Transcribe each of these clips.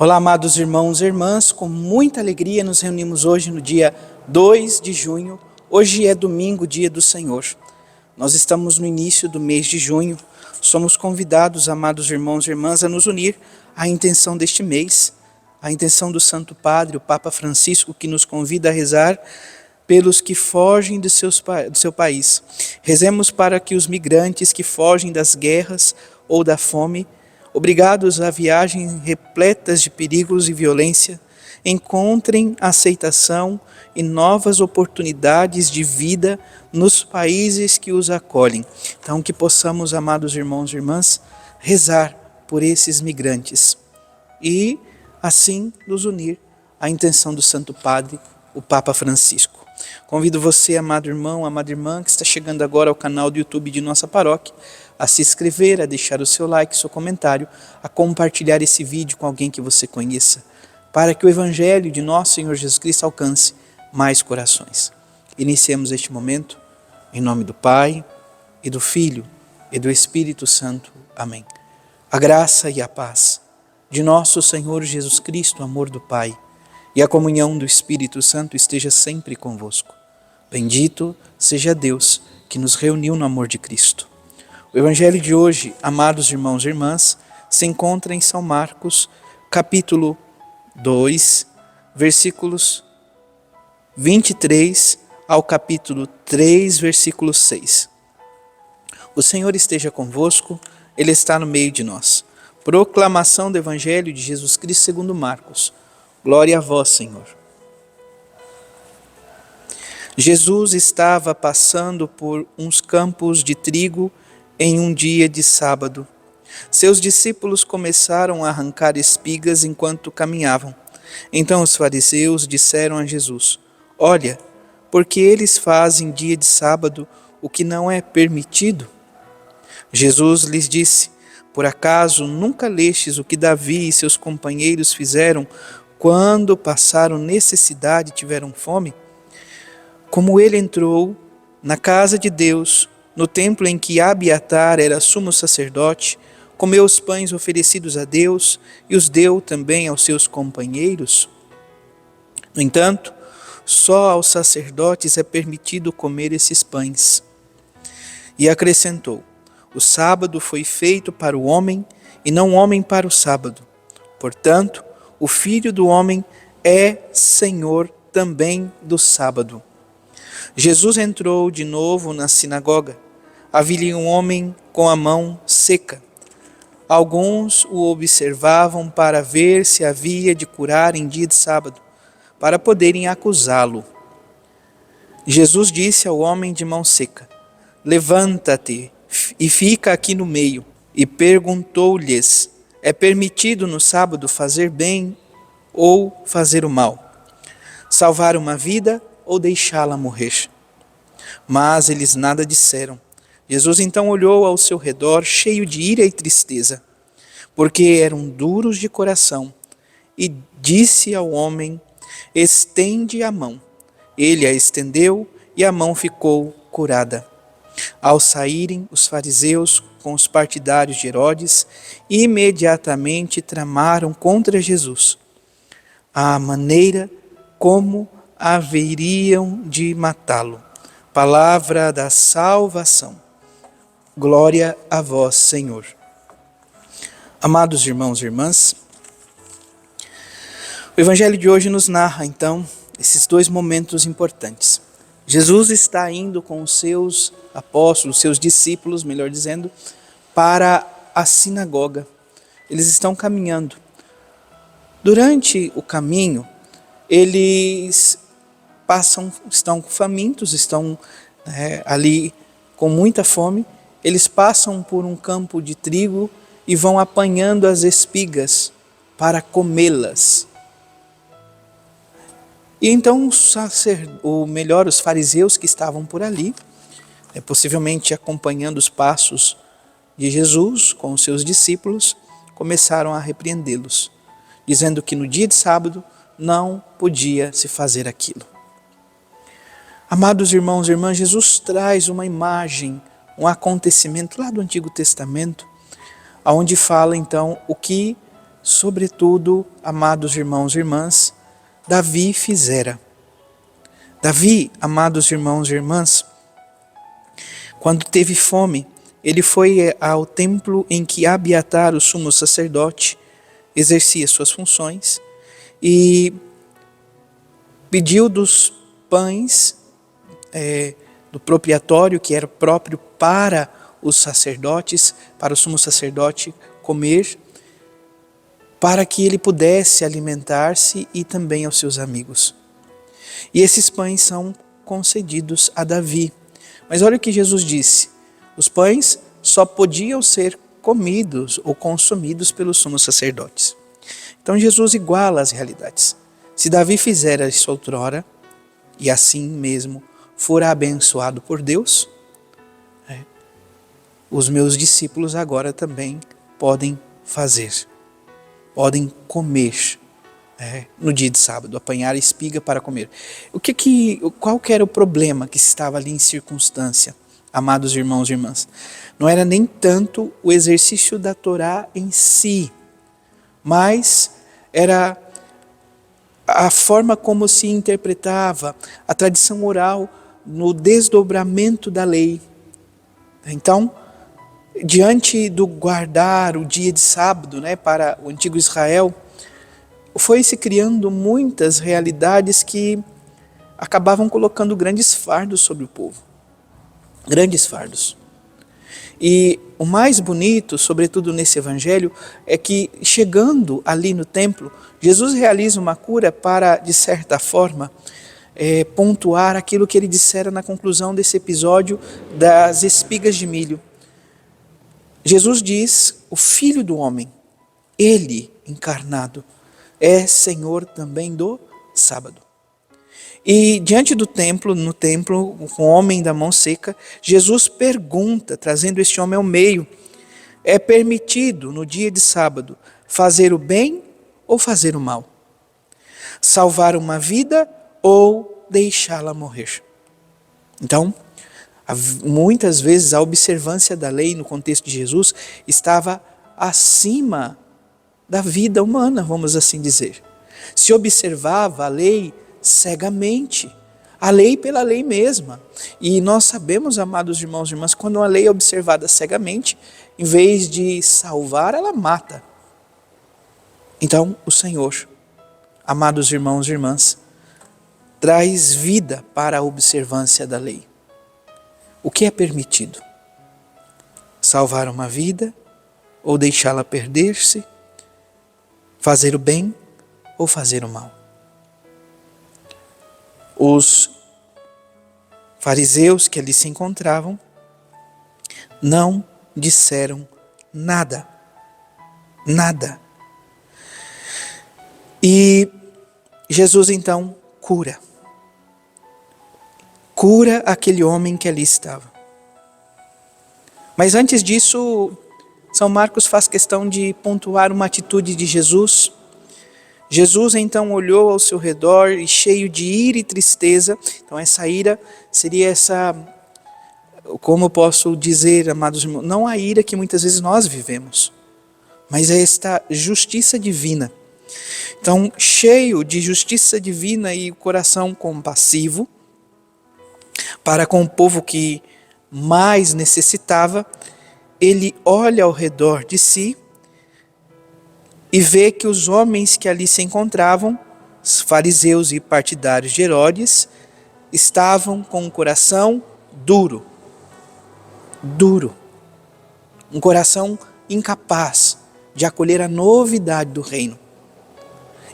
Olá, amados irmãos e irmãs, com muita alegria nos reunimos hoje no dia 2 de junho. Hoje é domingo, dia do Senhor. Nós estamos no início do mês de junho. Somos convidados, amados irmãos e irmãs, a nos unir à intenção deste mês, a intenção do Santo Padre, o Papa Francisco, que nos convida a rezar pelos que fogem do seu país. Rezemos para que os migrantes que fogem das guerras ou da fome, obrigados a viagens repletas de perigos e violência, encontrem aceitação e novas oportunidades de vida nos países que os acolhem. Então, que possamos, amados irmãos e irmãs, rezar por esses migrantes e, assim, nos unir à intenção do Santo Padre, o Papa Francisco. Convido você, amado irmão, amada irmã, que está chegando agora ao canal do YouTube de nossa paróquia, a se inscrever, a deixar o seu like, seu comentário, a compartilhar esse vídeo com alguém que você conheça, para que o Evangelho de nosso Senhor Jesus Cristo alcance mais corações. Iniciemos este momento, em nome do Pai, e do Filho, e do Espírito Santo. Amém. A graça e a paz de nosso Senhor Jesus Cristo, o amor do Pai, e a comunhão do Espírito Santo esteja sempre convosco. Bendito seja Deus que nos reuniu no amor de Cristo. O Evangelho de hoje, amados irmãos e irmãs, se encontra em São Marcos, capítulo 2, versículos 23 ao capítulo 3, versículo 6. O Senhor esteja convosco, Ele está no meio de nós. Proclamação do Evangelho de Jesus Cristo segundo Marcos. Glória a vós, Senhor. Jesus estava passando por uns campos de trigo em um dia de sábado. Seus discípulos começaram a arrancar espigas enquanto caminhavam. Então os fariseus disseram a Jesus: Olha, porque eles fazem dia de sábado o que não é permitido? Jesus lhes disse: Por acaso nunca lestes o que Davi e seus companheiros fizeram quando passaram necessidade e tiveram fome? Como ele entrou na casa de Deus, no templo em que Abiatar era sumo sacerdote, comeu os pães oferecidos a Deus e os deu também aos seus companheiros. No entanto, só aos sacerdotes é permitido comer esses pães. E acrescentou: O sábado foi feito para o homem e não o homem para o sábado. Portanto, o Filho do Homem é Senhor também do sábado. Jesus entrou de novo na sinagoga. Havia um homem com a mão seca. Alguns o observavam para ver se havia de curar em dia de sábado, para poderem acusá-lo. Jesus disse ao homem de mão seca: Levanta-te e fica aqui no meio. E perguntou-lhes: É permitido no sábado fazer bem ou fazer o mal? Salvar uma vida ou deixá-la morrer? Mas eles nada disseram. Jesus então olhou ao seu redor, cheio de ira e tristeza, porque eram duros de coração, e disse ao homem: Estende a mão. Ele a estendeu e a mão ficou curada. Ao saírem, os fariseus com os partidários de Herodes imediatamente tramaram contra Jesus a maneira como haveriam de matá-lo. Palavra da salvação. Glória a vós, Senhor. Amados irmãos e irmãs, o Evangelho de hoje nos narra, então, esses dois momentos importantes. Jesus está indo com os seus apóstolos, seus discípulos, melhor dizendo, para a sinagoga. Eles estão caminhando. Durante o caminho, eles estão famintos, estão ali com muita fome. Eles passam por um campo de trigo e vão apanhando as espigas para comê-las. E então os fariseus que estavam por ali, possivelmente acompanhando os passos de Jesus com os seus discípulos, começaram a repreendê-los, dizendo que no dia de sábado não podia se fazer aquilo. Amados irmãos e irmãs, Jesus traz uma imagem, um acontecimento lá do Antigo Testamento, onde fala então o que sobretudo, amados irmãos e irmãs, Davi fizera. Davi, amados irmãos e irmãs, quando teve fome, ele foi ao templo em que Abiatar, o sumo sacerdote, exercia suas funções e pediu dos pães do propriatório, que era próprio para os sacerdotes, para o sumo sacerdote comer, para que ele pudesse alimentar-se e também aos seus amigos. E esses pães são concedidos a Davi. Mas olha o que Jesus disse: os pães só podiam ser comidos ou consumidos pelos sumos sacerdotes. Então Jesus iguala as realidades. Se Davi fizera isso outrora, e assim mesmo fora abençoado por Deus, os meus discípulos agora também podem fazer, podem comer no dia de sábado, apanhar espiga para comer. Qual que era o problema que estava ali em circunstância, amados irmãos e irmãs? Não era nem tanto o exercício da Torá em si, mas era a forma como se interpretava a tradição oral no desdobramento da lei. Então, diante do guardar o dia de sábado, para o antigo Israel, foi se criando muitas realidades que acabavam colocando grandes fardos sobre o povo. Grandes fardos. E o mais bonito, sobretudo nesse evangelho, é que chegando ali no templo, Jesus realiza uma cura para, de certa forma, pontuar aquilo que ele dissera na conclusão desse episódio das espigas de milho. Jesus diz: o Filho do Homem, ele encarnado, é Senhor também do sábado. E diante do templo, no templo, com o homem da mão seca, Jesus pergunta, trazendo este homem ao meio: é permitido no dia de sábado fazer o bem ou fazer o mal? Salvar uma vida ou deixá-la morrer? Então, muitas vezes a observância da lei no contexto de Jesus estava acima da vida humana, vamos assim dizer. Se observava a lei cegamente, a lei pela lei mesma. E nós sabemos, amados irmãos e irmãs, quando uma lei é observada cegamente, em vez de salvar, ela mata. Então, o Senhor, amados irmãos e irmãs, traz vida para a observância da lei. O que é permitido? Salvar uma vida ou deixá-la perder-se? Fazer o bem ou fazer o mal? Os fariseus que ali se encontravam não disseram nada. Nada. E Jesus então cura. Cura aquele homem que ali estava. Mas antes disso, São Marcos faz questão de pontuar uma atitude de Jesus. Jesus então olhou ao seu redor e cheio de ira e tristeza. Então essa ira seria essa, como eu posso dizer, amados irmãos, não a ira que muitas vezes nós vivemos, mas é esta justiça divina. Então, cheio de justiça divina e o coração compassivo para com o povo que mais necessitava, ele olha ao redor de si e vê que os homens que ali se encontravam, os fariseus e partidários de Herodes, estavam com um coração duro. Duro. Um coração incapaz de acolher a novidade do reino.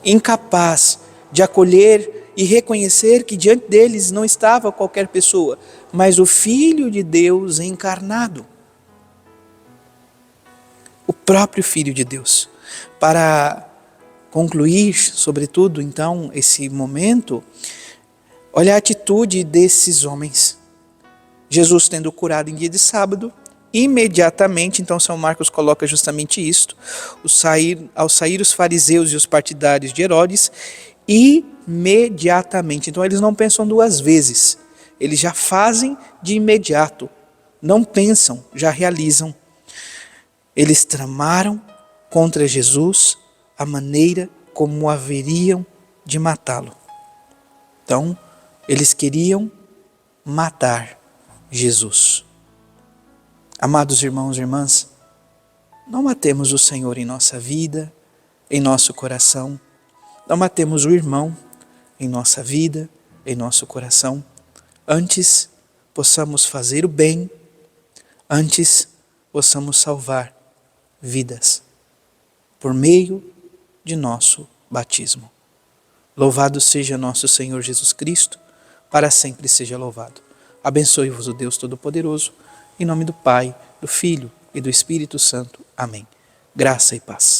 Incapaz de acolher e reconhecer que diante deles não estava qualquer pessoa, mas o Filho de Deus encarnado. O próprio Filho de Deus. Para concluir, sobretudo, então, esse momento, olha a atitude desses homens. Jesus tendo curado em dia de sábado, imediatamente, então São Marcos coloca justamente isto, ao sair os fariseus e os partidários de Herodes, imediatamente. Então eles não pensam duas vezes, eles já fazem de imediato, não pensam, já realizam. Eles tramaram contra Jesus a maneira como haveriam de matá-lo. Então, eles queriam matar Jesus. Amados irmãos e irmãs, não matemos o Senhor em nossa vida, em nosso coração. Não matemos o irmão em nossa vida, em nosso coração. Antes, possamos fazer o bem. Antes, possamos salvar vidas por meio de nosso batismo. Louvado seja nosso Senhor Jesus Cristo, para sempre seja louvado. Abençoe-vos o Deus Todo-Poderoso, em nome do Pai, do Filho e do Espírito Santo. Amém. Graça e paz.